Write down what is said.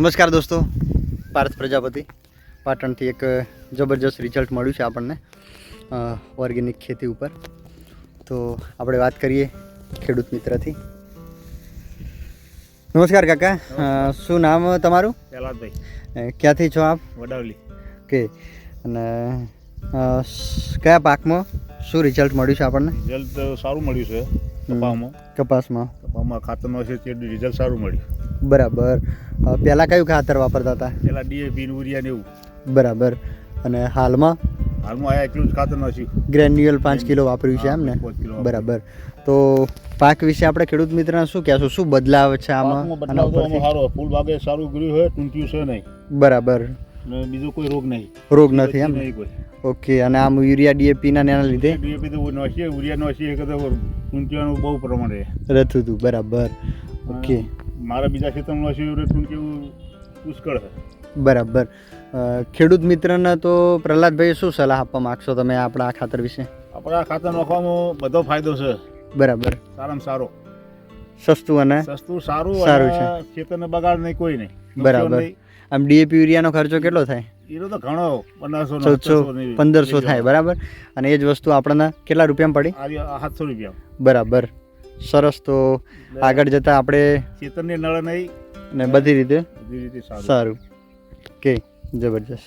નમસ્કાર દોસ્તો, પાર્થ પ્રજાપતિ પાટણથી એક જબરજસ્ત રિઝલ્ટ મળ્યું છે આપણને ઓર્ગેનિક ખેતી ઉપર. તો આપણે વાત કરીએ ખેડૂત મિત્રથી. નમસ્કાર કાકા, શું નામ તમારું? પ્રહલાદભાઈ. ક્યાંથી છો આપ? વડાવલી. ઓકે. અને કયા પાકમાં શું રિઝલ્ટ મળ્યું છે આપણને? રિઝલ્ટ સારું મળ્યું છે. કપાસમાં ખાતરનો છે તે રિઝલ્ટ સારું મળ્યું. બરાબર. પહેલાં કયું ખાતર વાપરતા હતા? પેલા ડીએપી યુરિયા ને એવું. બરાબર. અને હાલમાં આયા એટલું જ ખાતર નાખ્યું. ગ્રેન્યુઅલ 5 કિલો વાપર્યું છે એમ ને? 5 કિલો. બરાબર. તો પાક વિશે આપણે ખેડૂત મિત્રને શું કહેશું? શું બદલાવ છે આમાં? બદલાવ તો આમાં સારો, ફૂલ ભાગે સારું ઉગર્યું છે, ટૂંક્યું છે નહીં. બરાબર. ને બીજો કોઈ રોગ નહીં. રોગ નથી એમ? ઓકે. અને આમ યુરિયા ડીએપી ના એના લીધે ડીએપી તો નાખીએ, યુરિયા નાખીએ કે તો ટૂંક્યાનું બહુ પ્રમાણે રહેતું હતું. બરાબર. ઓકે. મારા બીજા ખેતરમાં નાખ્યું ટૂંક્યું પુષ્કળ છે. બરાબર. ખેડૂત મિત્રને તો પ્રહલાદભાઈ શું સલાહ આપવા માગશો તમે આપણા આ ખાતર વિશે? આપણા ખાતર નાખવામાં બધો ફાયદો છે. બરાબર. સારામાં સારો, સસ્તું અને સસ્તું, સારું છે. ખેતરને બગાડ નહીં, કોઈ નહીં. બરાબર. આમ ડીએપી યુરિયાનો ખર્ચો કેટલો થાય? એ તો ઘણો 1500 થાય. બરાબર. અને એ જ વસ્તુ આપણને કેટલા રૂપિયામાં પડી? 700 રૂપિયા. બરાબર. સરસ. તો આગળ જતાં આપણે ખેતરને નળ નહીં ને બધી રીતે સારું. સારું. ઓકે, જબરજસ્ત.